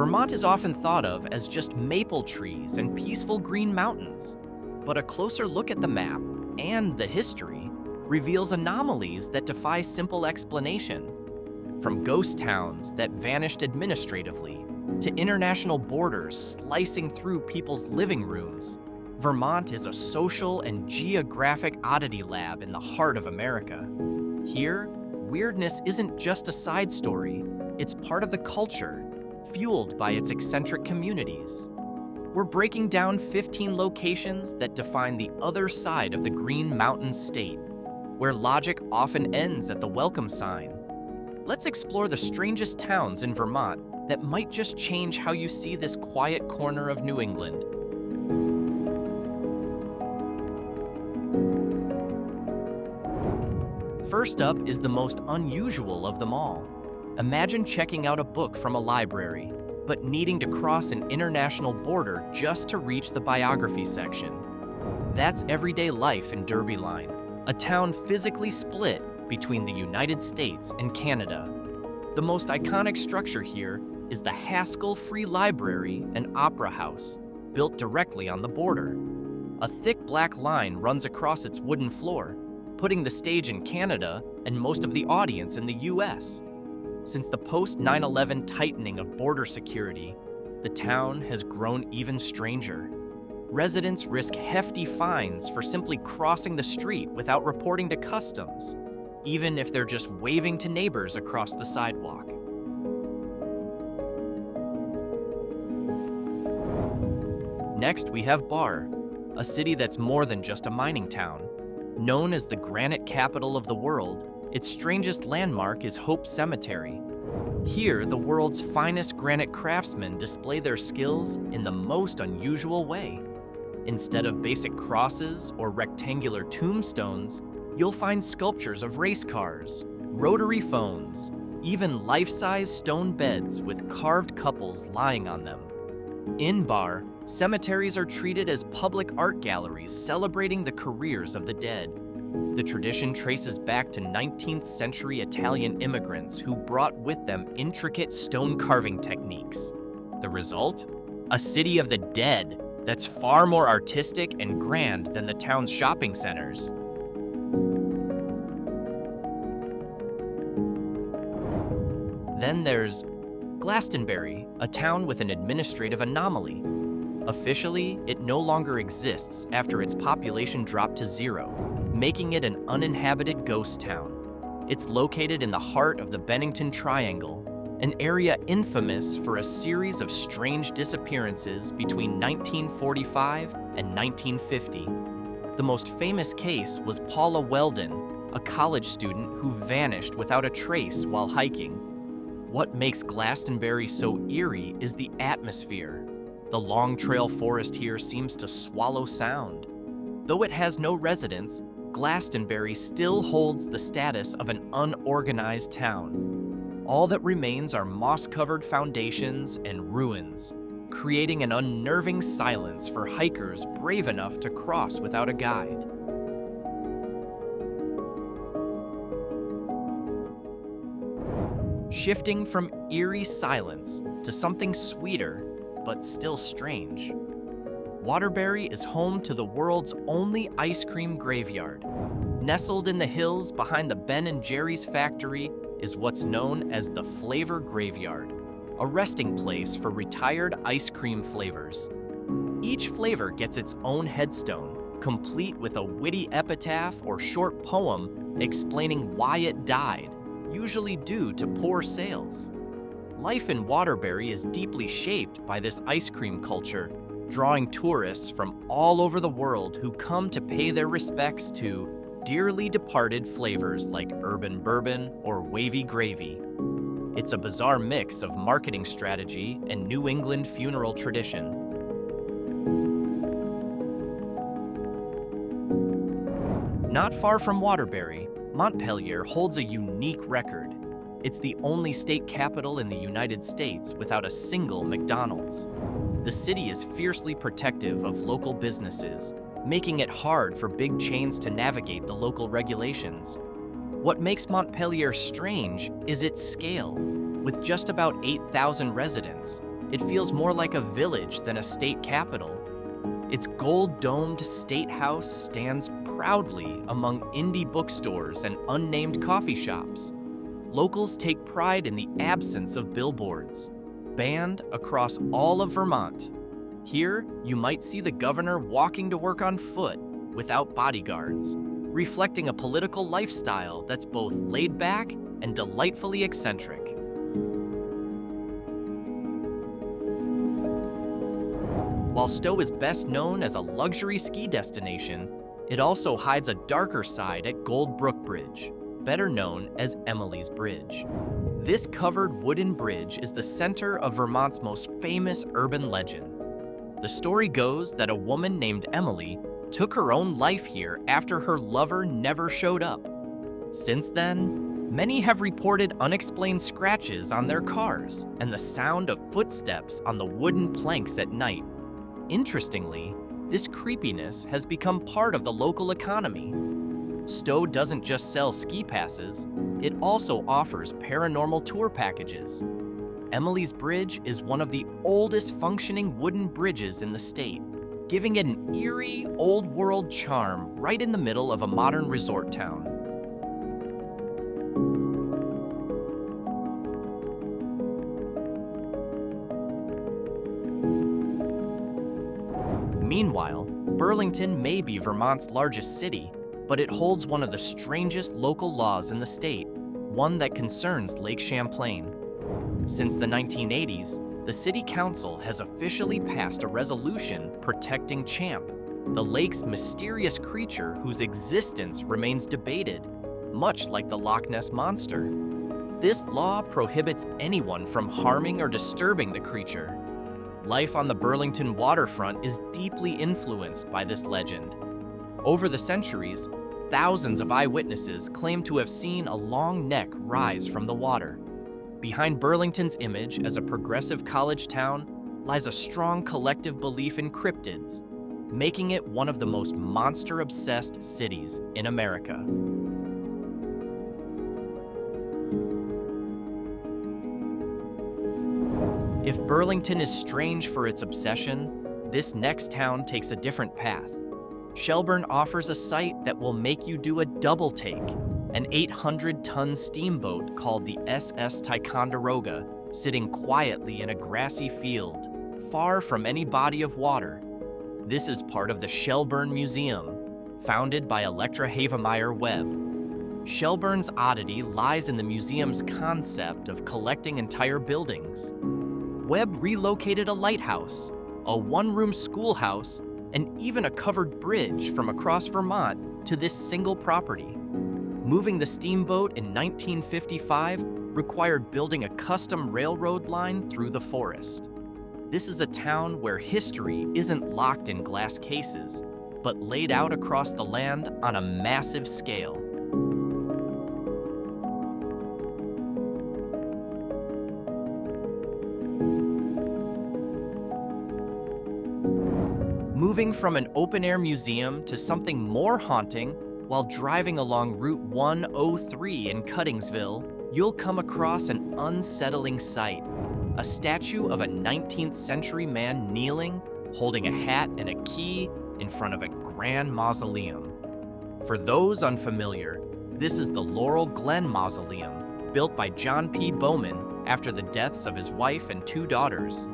Vermont is often thought of as just maple trees and peaceful green mountains, but a closer look at the map and the history reveals anomalies that defy simple explanation. From ghost towns that vanished administratively to international borders slicing through people's living rooms, Vermont is a social and geographic oddity lab in the heart of America. Here, weirdness isn't just a side story, it's part of the culture, fueled by its eccentric communities. We're breaking down 15 locations that define the other side of the Green Mountain State, where logic often ends at the welcome sign. Let's explore the strangest towns in Vermont that might just change how you see this quiet corner of New England. First up is the most unusual of them all. Imagine checking out a book from a library, but needing to cross an international border just to reach the biography section. That's everyday life in Derby Line, a town physically split between the United States and Canada. The most iconic structure here is the Haskell Free Library and Opera House, built directly on the border. A thick black line runs across its wooden floor, putting the stage in Canada and most of the audience in the US. Since the post-9/11 tightening of border security, the town has grown even stranger. Residents risk hefty fines for simply crossing the street without reporting to customs, even if they're just waving to neighbors across the sidewalk. Next, we have Barre, a city that's more than just a mining town. Known as the granite capital of the world, its strangest landmark is Hope Cemetery. Here, the world's finest granite craftsmen display their skills in the most unusual way. Instead of basic crosses or rectangular tombstones, you'll find sculptures of race cars, rotary phones, even life-size stone beds with carved couples lying on them. In Barre, cemeteries are treated as public art galleries celebrating the careers of the dead. The tradition traces back to 19th century Italian immigrants who brought with them intricate stone carving techniques. The result? A city of the dead that's far more artistic and grand than the town's shopping centers. Then there's Glastenbury, a town with an administrative anomaly. Officially, it no longer exists after its population dropped to 0, making it an uninhabited ghost town. It's located in the heart of the Bennington Triangle, an area infamous for a series of strange disappearances between 1945 and 1950. The most famous case was Paula Weldon, a college student who vanished without a trace while hiking. What makes Glastenbury so eerie is the atmosphere. The Long Trail forest here seems to swallow sound. Though it has no residents, Glastenbury still holds the status of an unorganized town. All that remains are moss-covered foundations and ruins, creating an unnerving silence for hikers brave enough to cross without a guide. Shifting from eerie silence to something sweeter, but still strange. Waterbury is home to the world's only ice cream graveyard. Nestled in the hills behind the Ben & Jerry's factory is what's known as the Flavor Graveyard, a resting place for retired ice cream flavors. Each flavor gets its own headstone, complete with a witty epitaph or short poem explaining why it died, usually due to poor sales. Life in Waterbury is deeply shaped by this ice cream culture, drawing tourists from all over the world who come to pay their respects to dearly departed flavors like urban bourbon or wavy gravy. It's a bizarre mix of marketing strategy and New England funeral tradition. Not far from Waterbury, Montpelier holds a unique record. It's the only state capital in the United States without a single McDonald's. The city is fiercely protective of local businesses, making it hard for big chains to navigate the local regulations. What makes Montpelier strange is its scale. With just about 8,000 residents, it feels more like a village than a state capital. Its gold-domed state house stands proudly among indie bookstores and unnamed coffee shops. Locals take pride in the absence of billboards, banned across all of Vermont. Here, you might see the governor walking to work on foot without bodyguards, reflecting a political lifestyle that's both laid back and delightfully eccentric. While Stowe is best known as a luxury ski destination, it also hides a darker side at Gold Brook Bridge, better known as Emily's Bridge. This covered wooden bridge is the center of Vermont's most famous urban legend. The story goes that a woman named Emily took her own life here after her lover never showed up. Since then, many have reported unexplained scratches on their cars and the sound of footsteps on the wooden planks at night. Interestingly, this creepiness has become part of the local economy. Stowe doesn't just sell ski passes, it also offers paranormal tour packages. Emily's Bridge is one of the oldest functioning wooden bridges in the state, giving it an eerie, old-world charm right in the middle of a modern resort town. Meanwhile, Burlington may be Vermont's largest city, but it holds one of the strangest local laws in the state, one that concerns Lake Champlain. Since the 1980s, the City Council has officially passed a resolution protecting Champ, the lake's mysterious creature whose existence remains debated, much like the Loch Ness Monster. This law prohibits anyone from harming or disturbing the creature. Life on the Burlington waterfront is deeply influenced by this legend. Over the centuries, thousands of eyewitnesses claim to have seen a long neck rise from the water. Behind Burlington's image as a progressive college town lies a strong collective belief in cryptids, making it one of the most monster-obsessed cities in America. If Burlington is strange for its obsession, this next town takes a different path. Shelburne offers a site that will make you do a double take, an 800-ton steamboat called the SS Ticonderoga, sitting quietly in a grassy field, far from any body of water. This is part of the Shelburne Museum, founded by Electra Havemeyer Webb. Shelburne's oddity lies in the museum's concept of collecting entire buildings. Webb relocated a lighthouse, a one-room schoolhouse, and even a covered bridge from across Vermont to this single property. Moving the steamboat in 1955 required building a custom railroad line through the forest. This is a town where history isn't locked in glass cases, but laid out across the land on a massive scale. Moving from an open-air museum to something more haunting, while driving along Route 103 in Cuttingsville, you'll come across an unsettling sight. A statue of a 19th century man kneeling, holding a hat and a key in front of a grand mausoleum. For those unfamiliar, this is the Laurel Glen Mausoleum, built by John P. Bowman after the deaths of his wife and 2 daughters.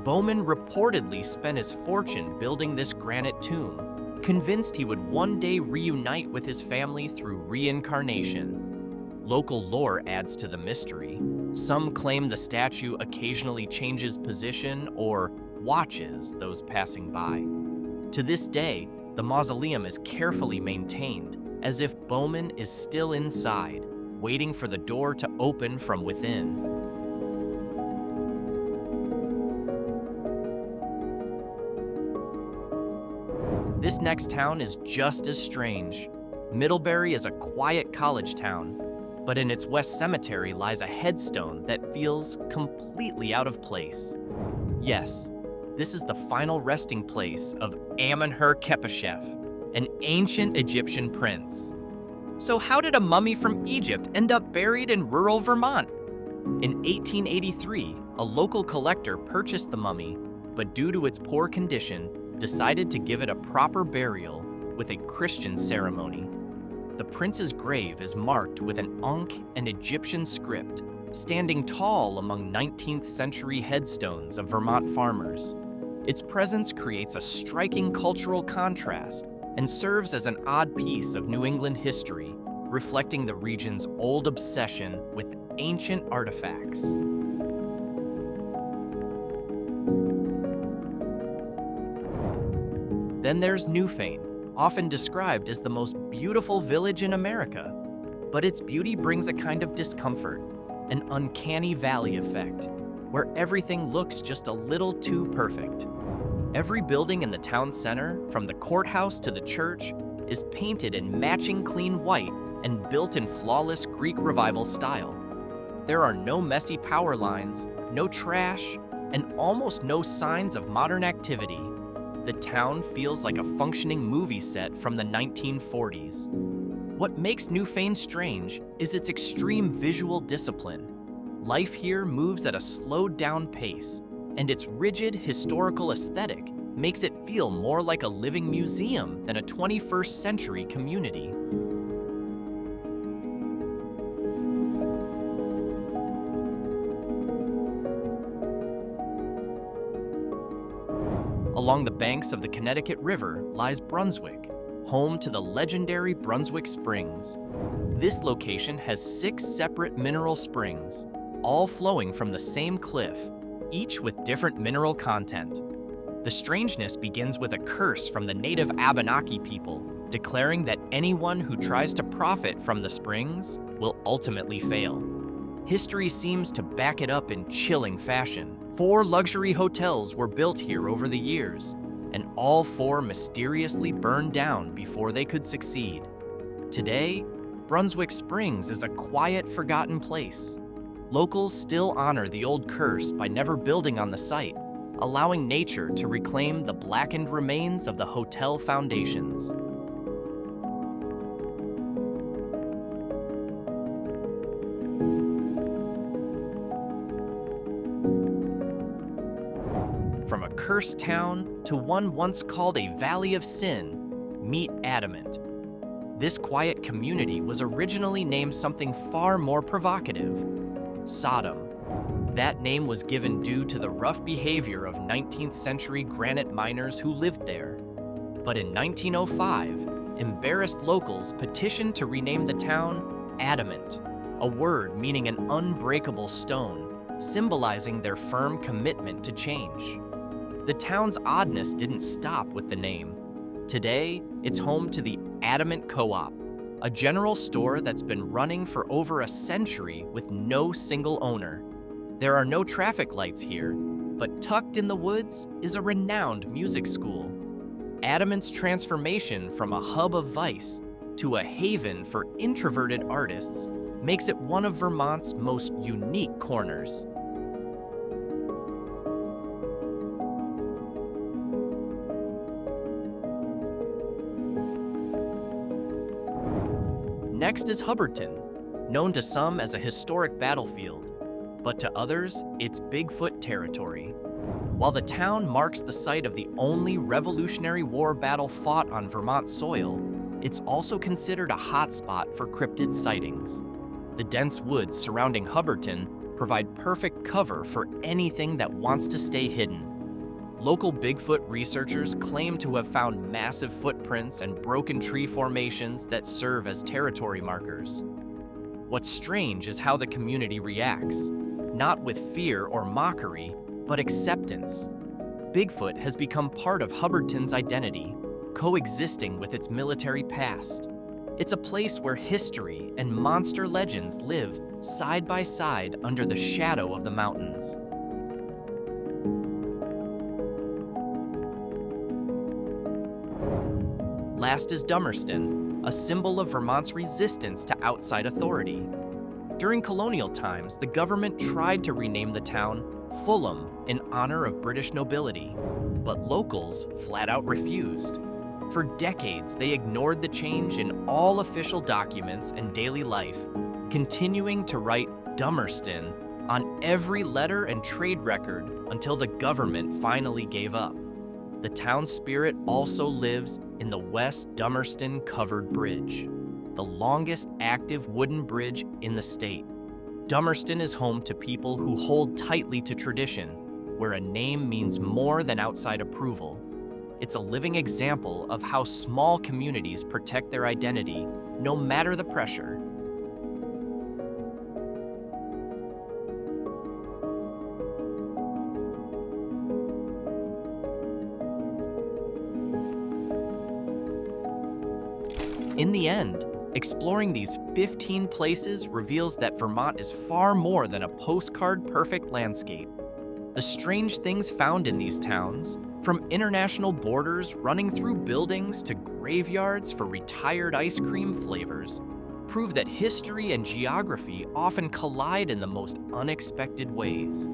Bowman reportedly spent his fortune building this granite tomb, convinced he would one day reunite with his family through reincarnation. Local lore adds to the mystery. Some claim the statue occasionally changes position or watches those passing by. To this day, the mausoleum is carefully maintained, as if Bowman is still inside, waiting for the door to open from within. This next town is just as strange. Middlebury is a quiet college town, but in its west cemetery lies a headstone that feels completely out of place. Yes, this is the final resting place of Amenhotep, an ancient Egyptian prince. So how did a mummy from Egypt end up buried in rural Vermont? In 1883, A local collector purchased the mummy, but due to its poor condition, decided to give it a proper burial with a Christian ceremony. The prince's grave is marked with an Ankh and Egyptian script, standing tall among 19th century headstones of Vermont farmers. Its presence creates a striking cultural contrast and serves as an odd piece of New England history, reflecting the region's old obsession with ancient artifacts. Then there's Newfane, often described as the most beautiful village in America. But its beauty brings a kind of discomfort, an uncanny valley effect, where everything looks just a little too perfect. Every building in the town center, from the courthouse to the church, is painted in matching clean white and built in flawless Greek Revival style. There are no messy power lines, no trash, and almost no signs of modern activity. The town feels like a functioning movie set from the 1940s. What makes Newfane strange is its extreme visual discipline. Life here moves at a slowed-down pace, and its rigid historical aesthetic makes it feel more like a living museum than a 21st century community. Along the banks of the Connecticut River lies Brunswick, home to the legendary Brunswick Springs. This location has 6 separate mineral springs, all flowing from the same cliff, each with different mineral content. The strangeness begins with a curse from the native Abenaki people, declaring that anyone who tries to profit from the springs will ultimately fail. History seems to back it up in chilling fashion. 4 luxury hotels were built here over the years, and all 4 mysteriously burned down before they could succeed. Today, Brunswick Springs is a quiet, forgotten place. Locals still honor the old curse by never building on the site, allowing nature to reclaim the blackened remains of the hotel foundations. From a cursed town to one once called a valley of sin, meet Adamant. This quiet community was originally named something far more provocative: Sodom. That name was given due to the rough behavior of 19th century granite miners who lived there. But in 1905, embarrassed locals petitioned to rename the town Adamant, a word meaning an unbreakable stone, symbolizing their firm commitment to change. The town's oddness didn't stop with the name. Today, it's home to the Adamant Co-op, a general store that's been running for over a century with no single owner. There are no traffic lights here, but tucked in the woods is a renowned music school. Adamant's transformation from a hub of vice to a haven for introverted artists makes it one of Vermont's most unique corners. Next is Hubbardton, known to some as a historic battlefield, but to others, it's Bigfoot territory. While the town marks the site of the only Revolutionary War battle fought on Vermont soil, it's also considered a hotspot for cryptid sightings. The dense woods surrounding Hubbardton provide perfect cover for anything that wants to stay hidden. Local Bigfoot researchers claim to have found massive footprints and broken tree formations that serve as territory markers. What's strange is how the community reacts, not with fear or mockery, but acceptance. Bigfoot has become part of Hubbardton's identity, coexisting with its military past. It's a place where history and monster legends live side by side under the shadow of the mountains. Last is Dummerston, a symbol of Vermont's resistance to outside authority. During colonial times, the government tried to rename the town Fulham in honor of British nobility, but locals flat out refused. For decades, they ignored the change in all official documents and daily life, continuing to write Dummerston on every letter and trade record until the government finally gave up. The town spirit also lives in the West Dummerston Covered Bridge, the longest active wooden bridge in the state. Dummerston is home to people who hold tightly to tradition, where a name means more than outside approval. It's a living example of how small communities protect their identity, no matter the pressure. In the end, exploring these 15 places reveals that Vermont is far more than a postcard-perfect landscape. The strange things found in these towns, from international borders running through buildings to graveyards for retired ice cream flavors, prove that history and geography often collide in the most unexpected ways.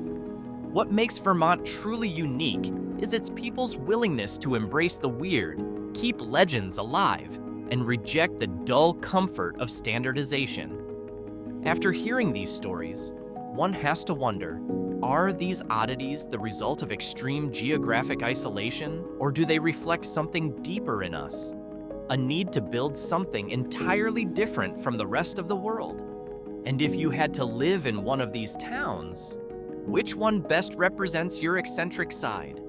What makes Vermont truly unique is its people's willingness to embrace the weird, keep legends alive, and reject the dull comfort of standardization. After hearing these stories, one has to wonder, are these oddities the result of extreme geographic isolation, or do they reflect something deeper in us? A need to build something entirely different from the rest of the world? And if you had to live in one of these towns, which one best represents your eccentric side?